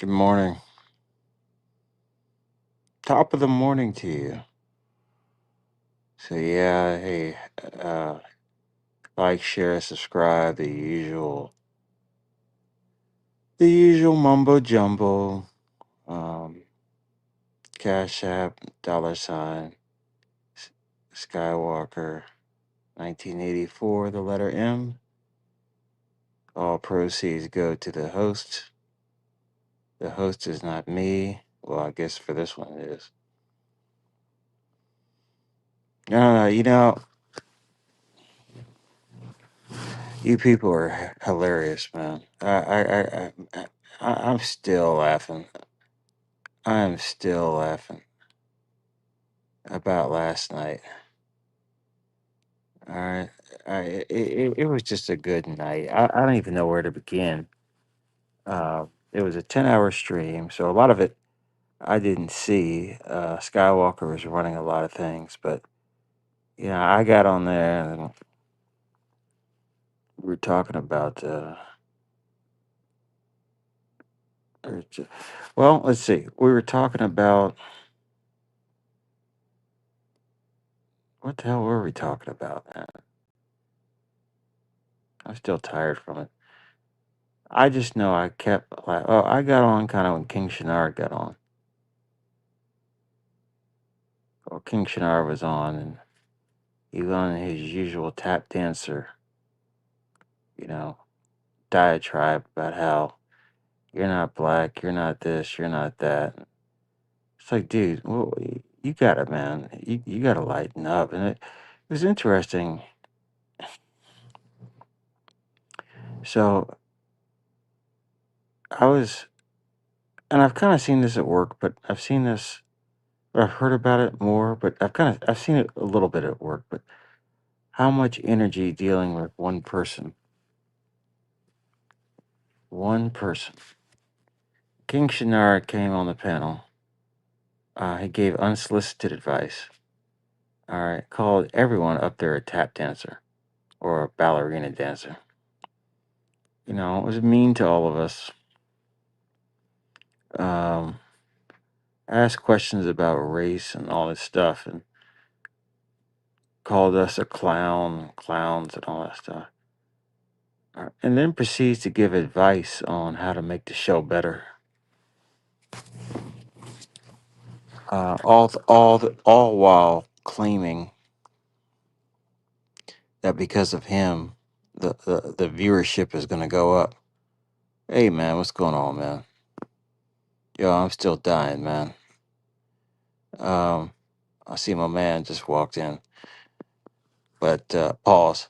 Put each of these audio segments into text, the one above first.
Good morning. Top of the morning to you. So yeah, hey, uh, like, share, subscribe, the usual mumbo jumbo. Um, Cash App, $ S- Skywalker, 1984, the letter M. All proceeds go to the host. The host is not me. Well, I guess for this one it is. You people are hilarious, man. I'm still laughing. I'm still laughing about last night. All right, it was just a good night. I don't even know where to begin. It was a 10-hour stream, so a lot of it I didn't see. Skywalker was running a lot of things, but I got on there and we were talking about. Or ju- well, let's see. We were talking about what the hell were we talking about, man? I'm still tired from it. I just know I kept. Oh, I got on kind of when King Shinar got on. Well, King Shinar was on, and he was on his usual tap dancer, you know, diatribe about how you're not black, you're not this, you're not that. It's like, dude, well, you got it, man. You got to lighten up. And it was interesting. So I was, and I've kind of seen this at work, but I've seen this, or I've heard about it more, but I've seen it a little bit at work, but how much energy dealing with one person. One person. King Shannara came on the panel. He gave unsolicited advice. All right, called everyone up there a tap dancer or a ballerina dancer. It was mean to all of us. Um, Asked questions about race and all this stuff, and called us a clowns, and all that stuff. And then proceeds to give advice on how to make the show better. All while claiming that because of him, the viewership is going to go up. Hey, man, what's going on, man? Yo, I'm still dying, man. Um, I see my man just walked in, but pause.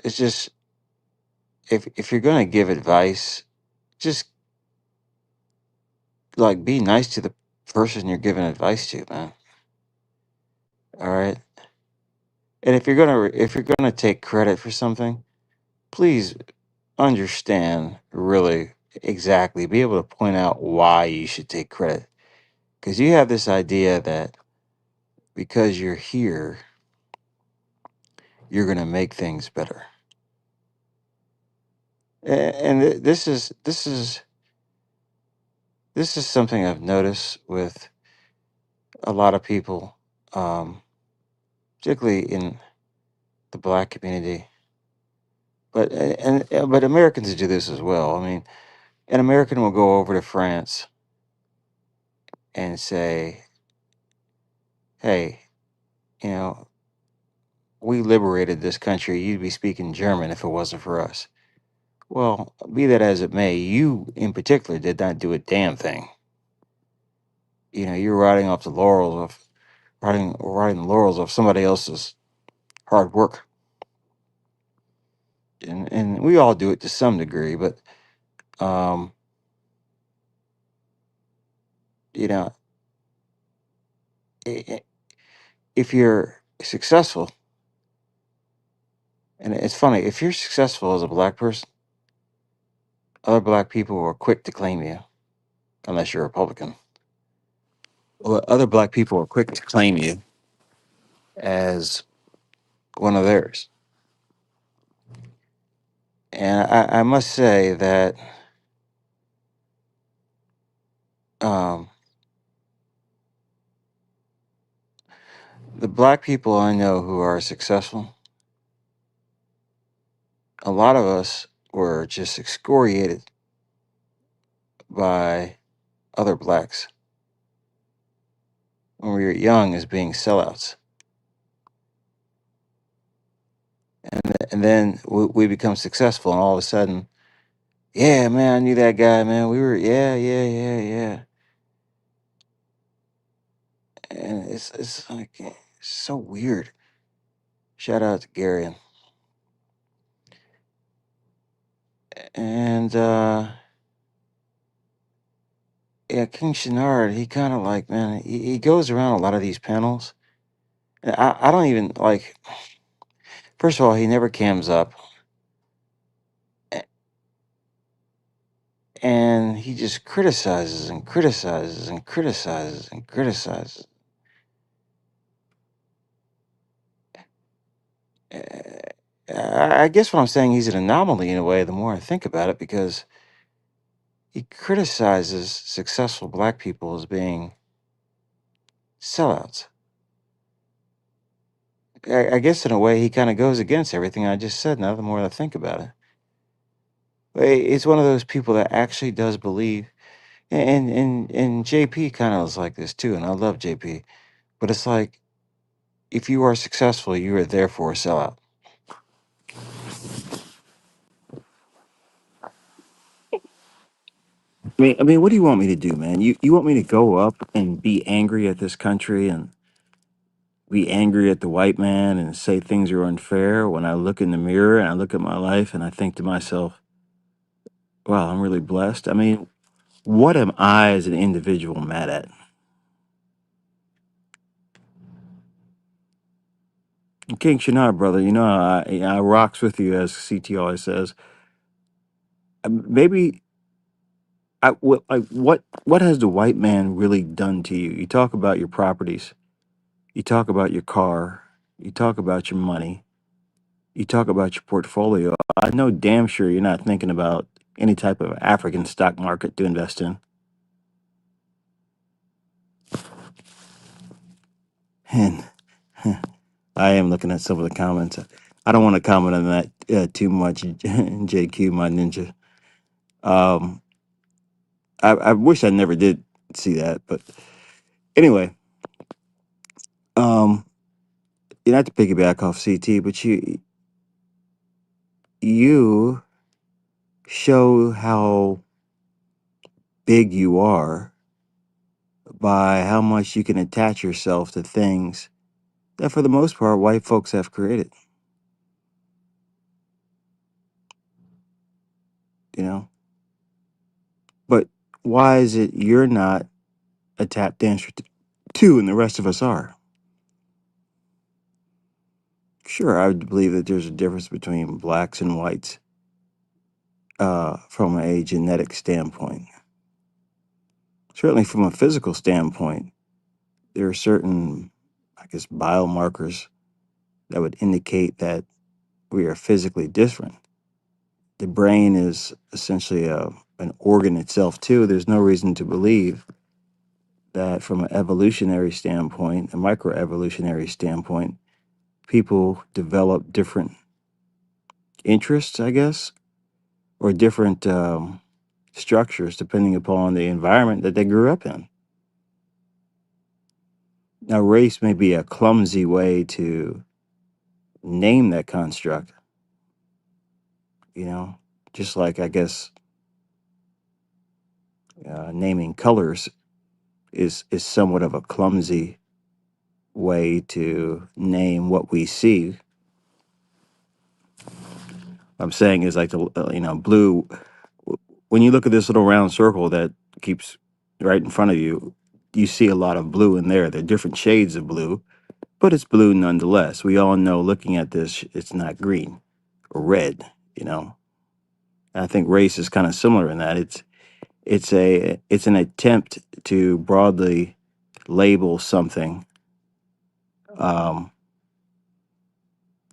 It's just if you're going to give advice, just like be nice to the person you're giving advice to, man. All right. And if you're gonna take credit for something, please understand really exactly, be able to point out why you should take credit. Because you have this idea that because you're here, you're going to make things better. And this is something I've noticed with a lot of people, um, particularly in the black community. But Americans do this as well. I mean, an American will go over to France and say, "Hey, you know, we liberated this country. You'd be speaking German if it wasn't for us." Well, be that as it may, you in particular did not do a damn thing. You're riding the laurels of somebody else's hard work, and we all do it to some degree. But um, you know, i- i- if you're successful, and it's funny, if you're successful as a black person, other black people are quick to claim you, unless you're a Republican. Well, other black people are quick to claim you as one of theirs. And I must say that um, the black people I know who are successful, a lot of us were just excoriated by other blacks when we were young as being sellouts. And then we become successful, and all of a sudden, yeah, man, I knew that guy, man. We were, yeah, yeah, yeah, yeah. And it's like, it's so weird. Shout out to Gary. And yeah, King Shinard, he kind of like, man, he goes around a lot of these panels. And I don't even like, first of all, he never cams up. a- And he just criticizes and criticizes and criticizes and criticizes. Uh, I guess what I'm saying, he's an anomaly in a way, the more I think about it, because he criticizes successful black people as being sellouts. I guess in a way, he kind of goes against everything I just said now, the more I think about it. But it's one of those people that actually does believe, and JP kind of is like this too, and I love JP, but it's like, if you are successful, you are therefore a sellout. I mean, what do you want me to do, man? You want me to go up and be angry at this country and be angry at the white man and say things are unfair when I look in the mirror and I look at my life and I think to myself, wow, I'm really blessed. I mean, what am I as an individual mad at? King Shinar, brother, I rocks with you, as CT always says. Maybe what has the white man really done to you? You talk about your properties, you talk about your car, you talk about your money, you talk about your portfolio. I know damn sure you're not thinking about any type of African stock market to invest in. And I am looking at some of the comments. I don't want to comment on that too much, JQ, my ninja. Um, I wish I never did see that, but anyway, um, you not to piggyback off CT, but you show how big you are by how much you can attach yourself to things that, for the most part, white folks have created. You know, but why is it you're not a tap dancer too, and the rest of us are? Sure, I would believe that there's a difference between blacks and whites from a genetic standpoint. Certainly, from a physical standpoint, there are certain, I guess, biomarkers that would indicate that we are physically different. The brain is essentially an organ itself, too. There's no reason to believe that, from an evolutionary standpoint, a microevolutionary standpoint, people develop different interests, I guess, or different structures depending upon the environment that they grew up in. Now, race may be a clumsy way to name that construct, you know, just like, I guess, naming colors is somewhat of a clumsy way to name what we see. I'm saying is like blue. When you look at this little round circle that keeps right in front of you, you see a lot of blue in there. There are different shades of blue, but it's blue nonetheless. We all know, looking at this, it's not green or red. You know, I think race is kind of similar in that it's an attempt to broadly label something, um,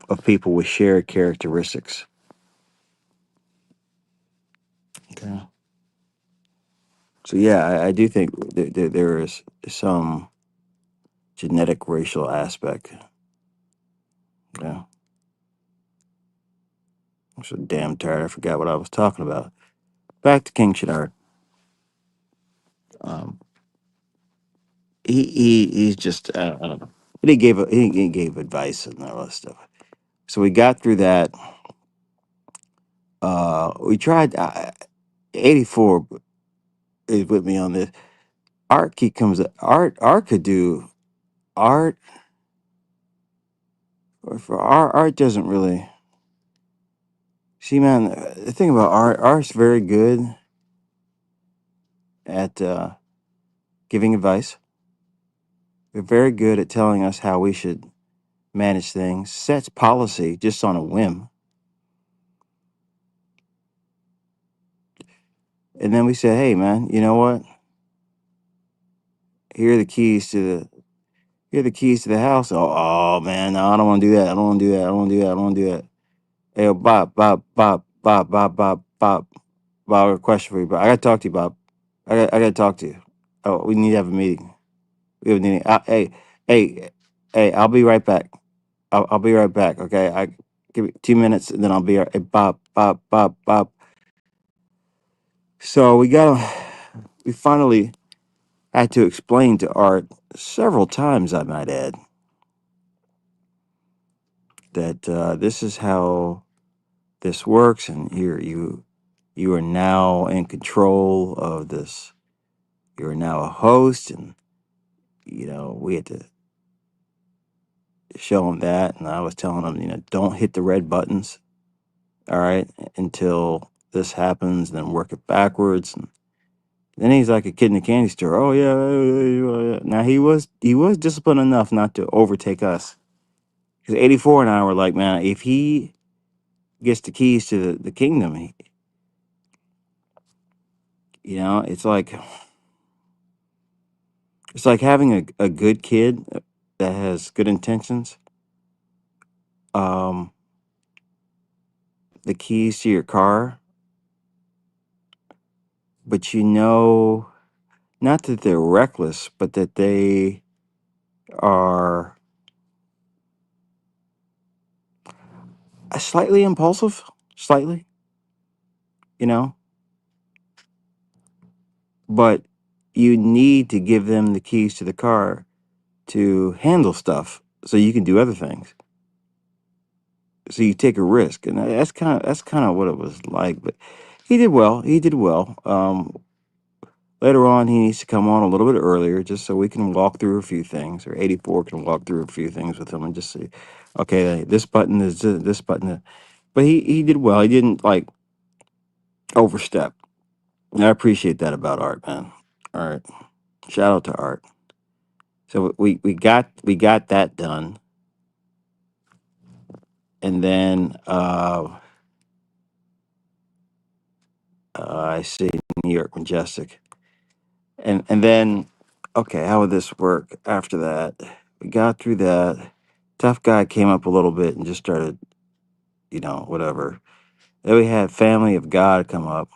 of people with shared characteristics. Okay. So yeah, I do think there is some genetic racial aspect. Yeah, I'm so damn tired. I forgot what I was talking about. Back to King Shadar. Um, he's just I don't know. But he gave advice and all that stuff. So we got through that. We tried. 84 is with me on this. Art he comes. Art could do art. For art doesn't really see, man. The thing about art's very good at giving advice. They're very good at telling us how we should manage things. Sets policy just on a whim, and then we say, "Hey, man, you know what? Here are the keys to the here are the keys to the house." Oh man, no, I don't want to do that. I don't want to do that. I don't want to do that. I don't want to do that. Hey, Bob. Bob, I got a question for you, Bob. I gotta talk to you, Bob. I gotta talk to you. Oh, we need to have a meeting. We have a meeting. Hey, hey, I'll be right back. I'll be right back. Okay, I give me 2 minutes, and then I'll be right. Hey, Bob. So we finally had to explain to Art several times, I might add, that this is how this works, and you are now in control of this. You are now a host, and we had to show him that, and I was telling him, don't hit the red buttons, all right, until this happens, then work it backwards. And then he's like a kid in a candy store. Oh yeah, now he was disciplined enough not to overtake us. Because 84 and I were like, man, if he gets the keys to the kingdom, it's like having a good kid that has good intentions. Um, the keys to your car, but not that they're reckless, but that they are slightly impulsive, slightly, you know, but you need to give them the keys to the car to handle stuff so you can do other things. So you take a risk, and that's kind of what it was like. But he did well. He did well. Later on, he needs to come on a little bit earlier just so we can walk through a few things, or 84 can walk through a few things with him and just say, okay, this button is this button. But he did well. He didn't like overstep. And I appreciate that about Art, man. All right. Shout out to Art. So we got that done. And then I see New York Majestic. And then okay, how would this work after that? We got through that. Tough guy came up a little bit and just started, whatever. Then we had Family of God come up.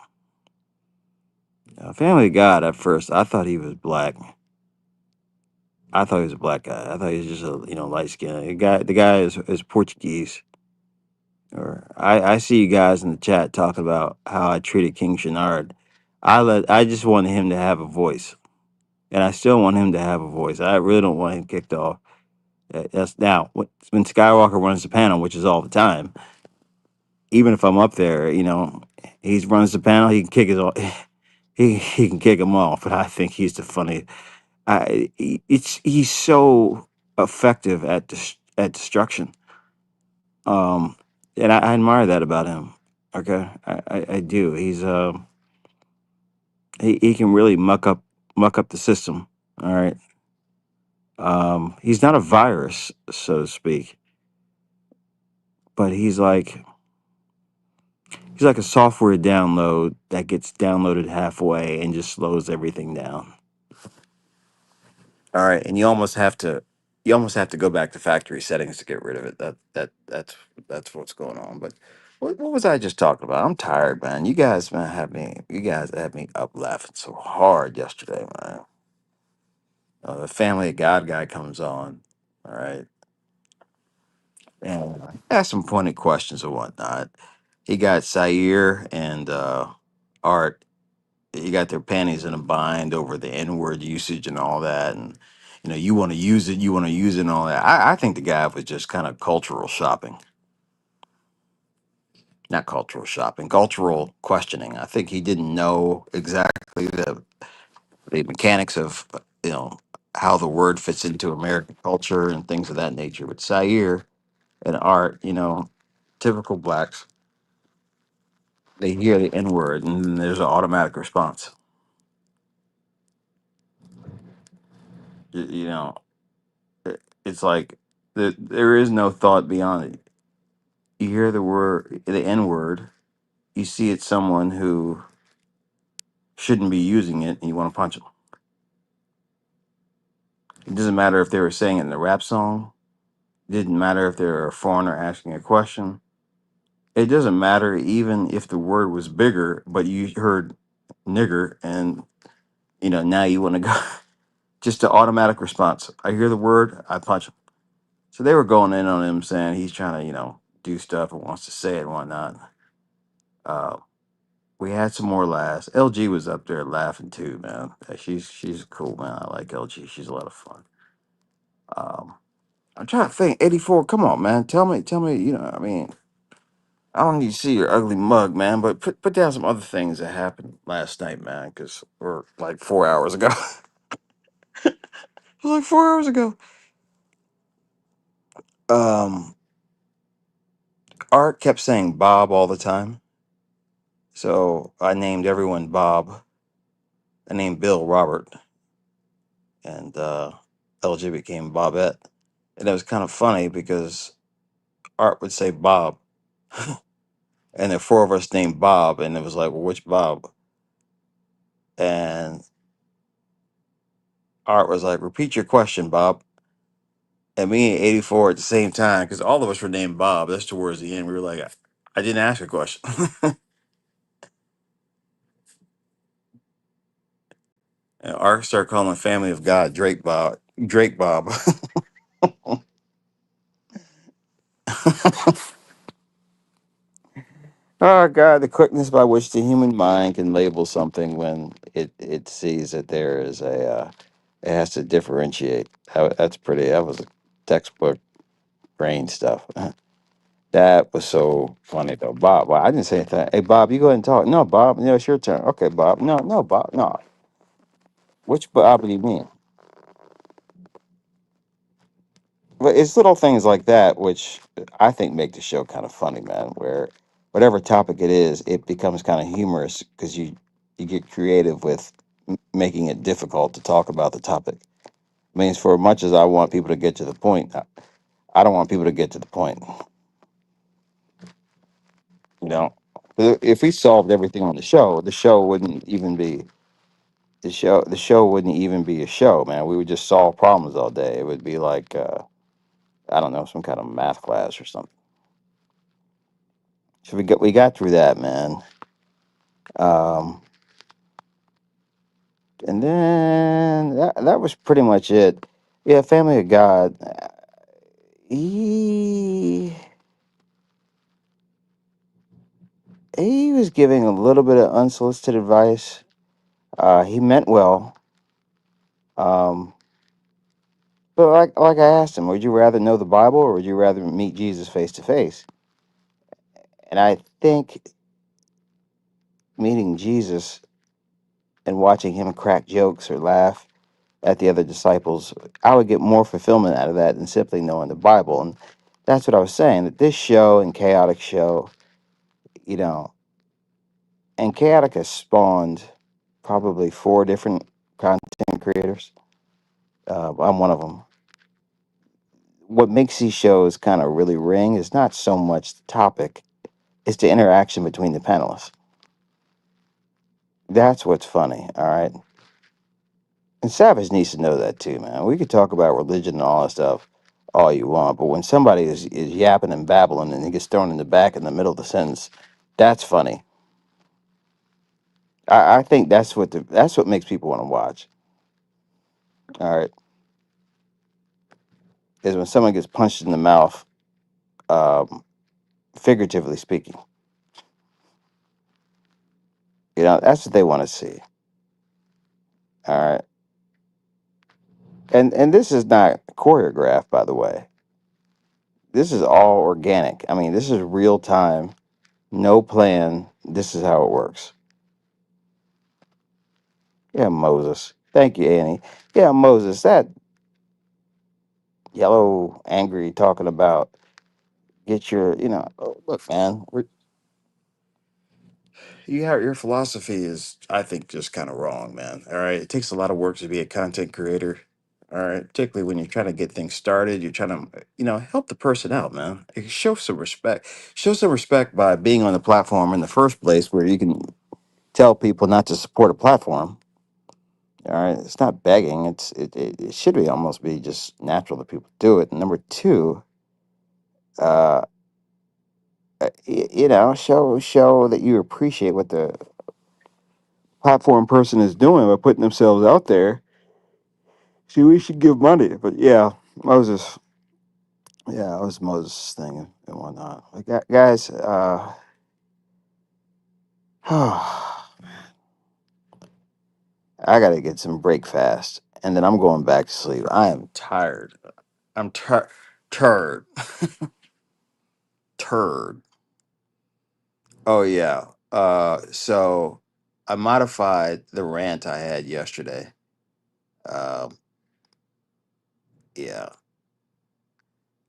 Family of God at first, I thought he was black. I thought he was a black guy. I thought he was just a light skin. The guy is Portuguese. Or I see you guys in the chat talking about how I treated King Shenard. I just wanted him to have a voice, and I still want him to have a voice. I really don't want him kicked off. That's now when Skywalker runs the panel, which is all the time. Even if I'm up there, he runs the panel. He can kick his off. He can kick him off, but I think he's the funny. He's so effective at destruction. Um, and I admire that about him. Okay, I do. He can really muck up the system. All right. He's not a virus, so to speak, but he's like a software download that gets downloaded halfway and just slows everything down. All right, and you almost have to go back to factory settings to get rid of it. That's what's going on. But What was I just talking about? I'm tired, man. You guys had me up laughing so hard yesterday, man. The Family of God guy comes on, all right, and asked some pointed questions or whatnot. He got Sair and Art. He got their panties in a bind over the N word usage and all that, and you want to use it, you want to use it, and all that. I think the guy was just kind of cultural shopping, not cultural shopping, cultural questioning. I think he didn't know exactly the mechanics of how the word fits into American culture and things of that nature. But Sair and Art, typical blacks, they hear the N word and then there's an automatic response. You know, it's like there is no thought beyond it. You hear the N word, you see it's someone who shouldn't be using it, and you want to punch them. It doesn't matter if they were saying it in a rap song. It didn't matter if they're a foreigner asking a question. It doesn't matter even if the word was bigger, but you heard nigger, and now you want to go. Just an automatic response. I hear the word, I punch him. So they were going in on him, saying he's trying to do stuff and wants to say it and whatnot. Uh, we had some more laughs. LG was up there laughing too, man. She's cool, man. I like LG. She's a lot of fun. Um, I'm trying to think. 84. Come on, man. Tell me. I mean, I don't need to see your ugly mug, man. But put down some other things that happened last night, man. Because or like 4 hours ago. It was like 4 hours ago. Um, Art kept saying Bob all the time, so I named everyone Bob. I named Bill Robert, and LG became Bobette. And it was kind of funny because Art would say Bob, and there were four of us named Bob, and it was like, well, which Bob? And Art was like, repeat your question, Bob. And me and 84 at the same time, because all of us were named Bob. That's towards the end. We were like, I didn't ask a question. And Art started calling Family of God Drake Bob. Drake Bob. Oh God, the quickness by which the human mind can label something when it sees that there is it has to differentiate. That was a textbook brain stuff. That was so funny though. Bob, well, I didn't say anything. Hey Bob, you go ahead and talk. No, Bob, it's your turn. Okay, Bob. No, no, Bob, no. Which Bob do you mean? But it's little things like that which I think make the show kind of funny, man. Where whatever topic it is, it becomes kind of humorous because you get creative with making it difficult to talk about the topic. Means for as much as I want people to get to the point, I don't want people to get to the point. You know, if we solved everything on the show wouldn't even be the show. The show wouldn't even be a show, man. We would just solve problems all day. It would be like I don't know, some kind of math class or something. So we got through that, man. Um, and then that was pretty much it. Yeah, Family of God. He he was giving a little bit of unsolicited advice. He meant well. Um, but like I asked him, would you rather know the Bible or would you rather meet Jesus face to face? And I think meeting Jesus and watching him crack jokes or laugh at the other disciples, I would get more fulfillment out of that than simply knowing the Bible. And that's what I was saying, that this show and Chaotic Show, you know, and Chaotic has spawned probably four different content creators. I'm one of them. What makes these shows kind of really ring is not so much the topic, it's the interaction between the panelists. That's what's funny, all right? And Savage needs to know that too, man. We could talk about religion and all that stuff all you want, but when somebody is yapping and babbling and he gets thrown in the back in the middle of the sentence, that's funny. I think that's what makes people want to watch. All right, is when someone gets punched in the mouth, um, figuratively speaking. That's what they want to see. All right, and this is not choreographed, by the way. This is all organic. I mean, this is real time, no plan. This is how it works. Yeah, Moses. Thank you, Annie. Yeah, Moses. That yellow, angry, talking about get your, oh, look, man. Your philosophy is, I think, just kind of wrong, man. All right, it takes a lot of work to be a content creator. All right, particularly when you're trying to get things started, you're trying to, help the person out, man. Show some respect. Show some respect by being on the platform in the first place, where you can tell people not to support a platform. All right, it's not begging. It should be almost be just natural that people do it. And number two, uh, show that you appreciate what the platform person is doing by putting themselves out there. See, we should give money, but yeah, Moses, yeah, it was Moses' thing and whatnot. Like, guys, I gotta get some break fast, and then I'm going back to sleep. I am tired. I'm turd, turd. Oh yeah. So I modified the rant I had yesterday. Um, yeah,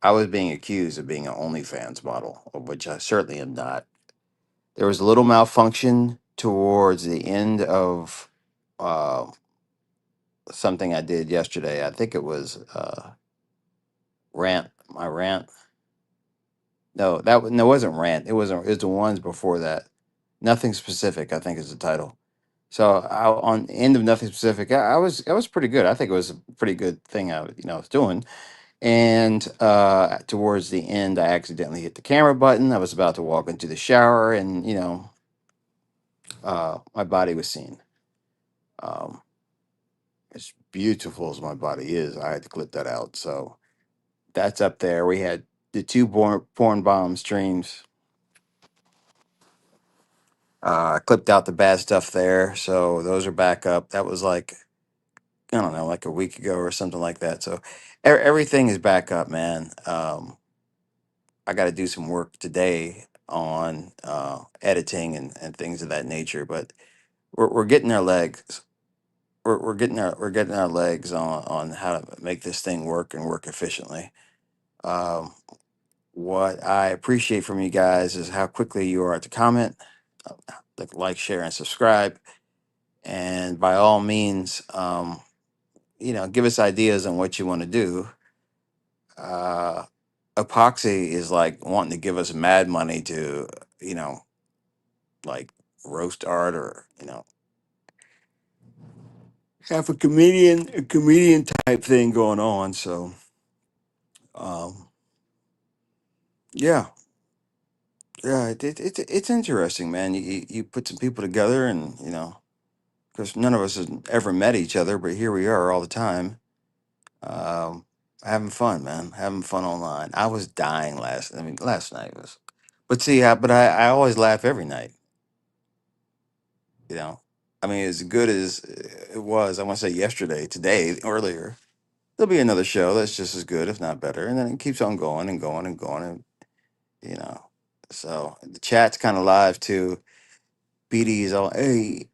I was being accused of being an OnlyFans model, of which I certainly am not. There was a little malfunction towards the end of uh, something I did yesterday. I think it was rant. My rant. No, no, it wasn't rant. It was the ones before that. Nothing specific, I think, is the title. So on the end of nothing specific, I was pretty good. I think it was a pretty good thing I was doing. And towards the end, I accidentally hit the camera button. I was about to walk into the shower, and my body was seen. Um, as beautiful as my body is, I had to clip that out. So that's up there. We had the two porn bomb streams. I clipped out the bad stuff there, so those are back up. That was like, I don't know, like a week ago or something like that. So everything is back up, man. I got to do some work today on editing and things of that nature, but we're getting our legs. We're getting our legs on how to make this thing work and work efficiently. Um, what I appreciate from you guys is how quickly you are to comment, like, share, and subscribe. And by all means, give us ideas on what you want to do. Uh, Epoxy is like wanting to give us mad money to, you know, like roast art, or, have a comedian type thing going on. So, um, yeah, yeah, it's interesting, man. You put some people together, and because none of us has ever met each other, but here we are all the time. Um, Having fun, man. Having fun online. I was dying last night was, but see, I always laugh every night. You know, I mean, as good as it was, I want to say yesterday, today, earlier, there'll be another show that's just as good, if not better, and then it keeps on going and going and going, and you know. So the chat's kind of live too. BD is all, hey,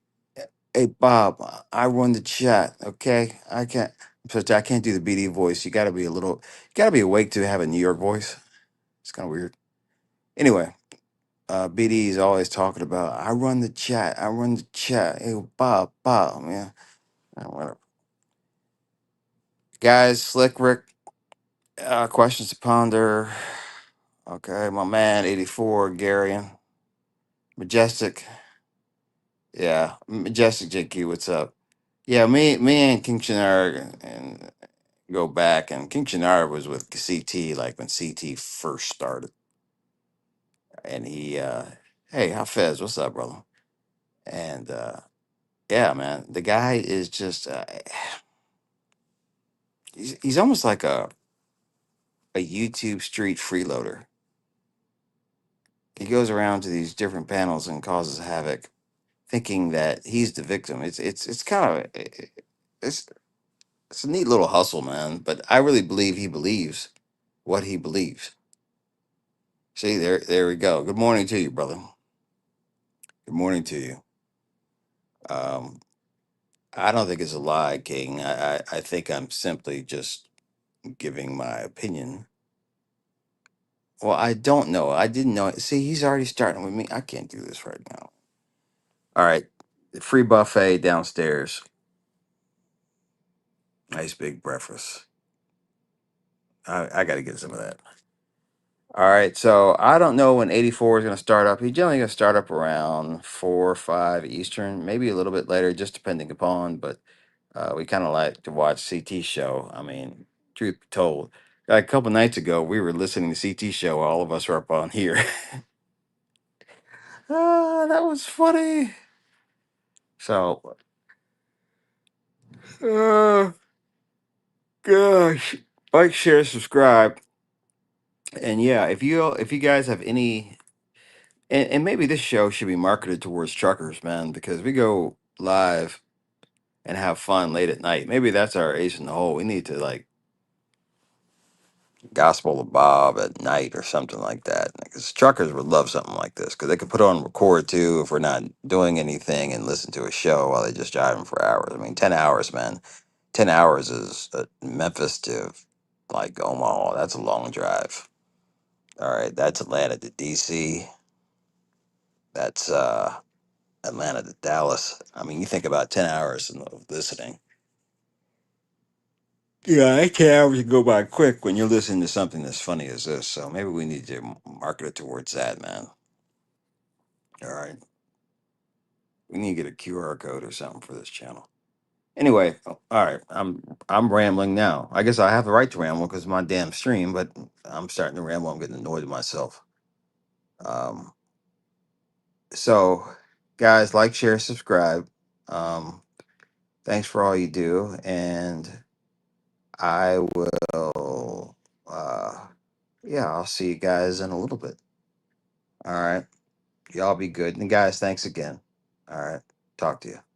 Bob, I run the chat. Okay, I can't do the BD voice. You gotta be awake to have a New York voice. It's kind of weird. Anyway, BD is always talking about, I run the chat. I run the chat. Hey, Bob, man. Whatever. Guys, Slick Rick, questions to ponder. Okay, my man, 84, Garion. Majestic. Yeah, Majestic JQ, what's up? Yeah, me and Kingston are, and go back, and King Shannara was with CT like when CT first started, and hey, Hafez, what's up, brother? And yeah, man, the guy is just he's almost like a YouTube street freeloader. He goes around to these different panels and causes havoc, thinking that he's the victim. It's kind of it's it's a neat little hustle, man. But I really believe he believes what he believes. See, there we go. Good morning to you, brother. Good morning to you. Um, I don't think it's a lie, King. I think I'm simply just giving my opinion. Well, I don't know. I didn't know. See, he's already starting with me. I can't do this right now. All right. Free buffet downstairs. Nice big breakfast. I got to get some of that. All right. So I don't know when 84 is going to start up. He's generally going to start up around 4 or 5 Eastern, maybe a little bit later, just depending upon. But we kind of like to watch CT show. I mean, truth be told, a couple nights ago, we were listening to CT show. All of us were up on here. Ah, that was funny. So, uh, gosh, like, share, subscribe, and yeah, if you guys have any, and maybe this show should be marketed towards truckers, man, because we go live and have fun late at night. Maybe that's our ace in the hole. We need to like gospel of Bob at night or something like that, because truckers would love something like this because they could put on record too if we're not doing anything and listen to a show while they just driving for hours. I mean, 10 hours, man. 10 hours is Memphis to like Omaha. That's a long drive. All right, that's Atlanta to DC. That's Atlanta to Dallas. I mean, you think about 10 hours of listening. Yeah, that 10 hours can go by quick when you're listening to something as funny as this. So maybe we need to market it towards that, man. All right, we need to get a QR code or something for this channel. Anyway, all right, I'm rambling now. I guess I have the right to ramble because my damn stream, but I'm starting to ramble. I'm getting annoyed with myself. Um, so, guys, like, share, subscribe. Um, thanks for all you do, and I will. Yeah, I'll see you guys in a little bit. All right, y'all be good, and guys, thanks again. All right, talk to you.